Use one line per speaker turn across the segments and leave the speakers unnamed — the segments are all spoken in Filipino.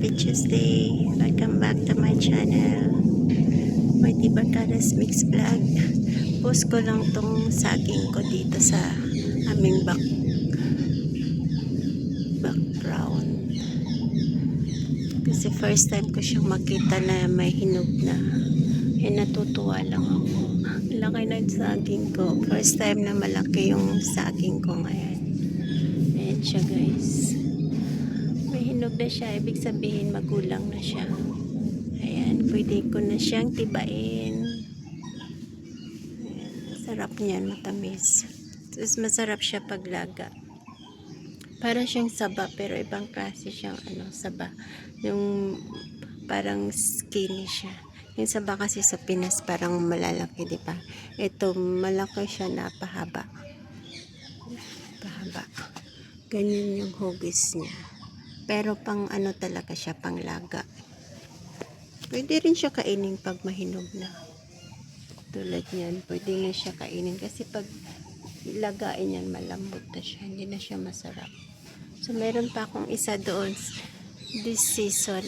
Happy Tuesday! Welcome back to my channel, Mighty Barcadas Mix Vlog. Post ko lang tong saging ko dito sa aming background. Kasi first time ko siyang makita na may hinog na. Natutuwa lang ako. Laki ng saging ko. First time na malaki yung saging ko ngayon. Ayan siya guys. May hinog na siya, ibig sabihin magulang na siya. Ayan, pwede ko na siyang tibain. Ayan, sarap niyan, matamis. Tapos masarap siya paglaga. Para siyang saba, pero ibang klase siyang saba. Yung parang skinny siya. Yung saba kasi sa Pinas parang malalaki, di ba? Ito, malaki siya na pahaba. Pahaba. Ganyan yung hugis niya. Pero pang talaga siya, pang laga. Pwede rin siya kainin pag mahinog na. Tulad niyan, pwede na siya kainin. Kasi pag lagain yan, malambot na siya. Hindi na siya masarap. So, meron pa akong isa doon. This season,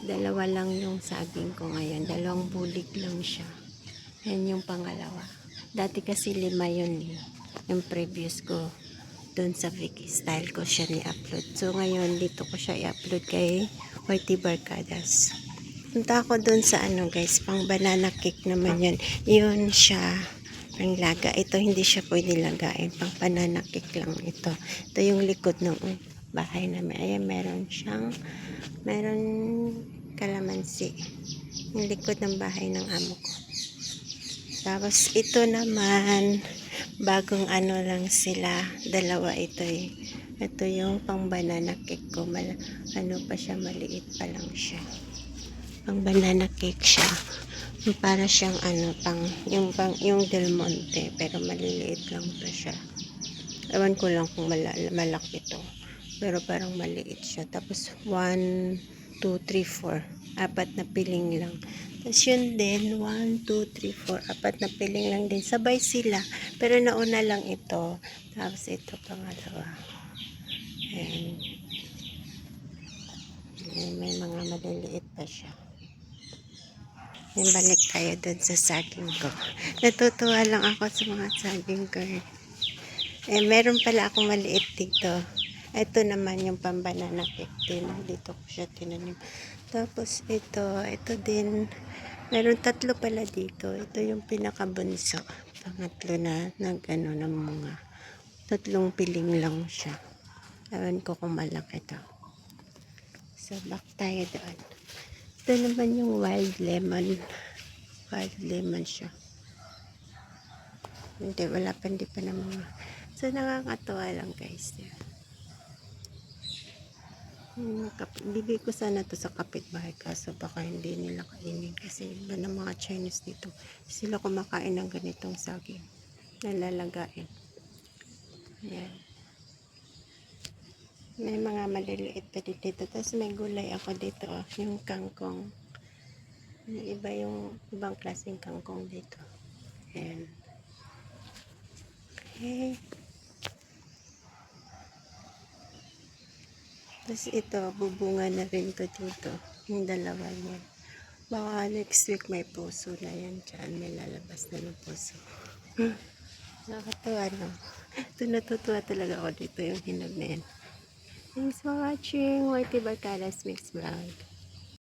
dalawa lang yung saging ko ngayon. Dalawang bulig lang siya. Yan yung pangalawa. Dati kasi 5 yun eh. Yung previous ko. Doon sa Vicky Style ko siya ni-upload. So, ngayon, dito ko siya i-upload kay Mighty Barcadas. Punta ako doon sa guys, pang banana cake naman yun. Yun siya, pang laga. Ito, hindi siya pwede lagain. Pang banana cake lang ito. Ito yung likod ng bahay namin. Ayan, meron kalamansi. Yung likod ng bahay ng amo ko. Tapos, ito naman, bagong lang sila. Dalawa ito eh. Ito yung pang banana cake ko. Pa siya, maliit pa lang siya. Pang banana cake siya. Para siyang yung Del Monte. Pero maliliit lang to siya. Ewan ko lang kung malaki to. Pero parang maliit siya. Tapos 1, 2, 3, 4. 4 na piling lang. Tapos yun din, 1, 2, 3, 4. 4 na piling lang din. Sabay sila. Pero nauna lang ito. Tapos ito pangalawa. Ayan. Ayan, may mga maliliit pa siya. Ayan, balik tayo dun sa saging ko. Natutuwa lang ako sa mga saging ko. Meron pala akong maliit dito. Ito naman yung pambanana cake din. Dito ko siya tinanim. Tapos ito din. Meron 3 pala dito. Ito yung pinakabunso. Pangatlo na ng mga 3 piling lang siya. Ewan ko kung malaki to. So, back tayo doon. Ito naman yung wild lemon. Wild lemon siya. Hindi pa naman. So, nakakatuwa lang guys. Bigay ko sana to sa kapitbahay kaso baka hindi nila kainin kasi iba ng mga Chinese dito sila kumakain ng ganitong saging nalalagain. Ayan, may mga maliliit pa dito tapos may gulay ako dito yung kangkong, yung iba yung ibang klaseng kangkong dito. Ayan, okay. Tapos ito, bubunga na rin to dito. Yung dalawa niya. Baka next week may puso na yan dyan. May lalabas na ng puso. Nakakatuwa no? Natutuwa talaga ako dito yung hinog na yan. Thanks for watching. Mighty Barcadas Mix Vlog.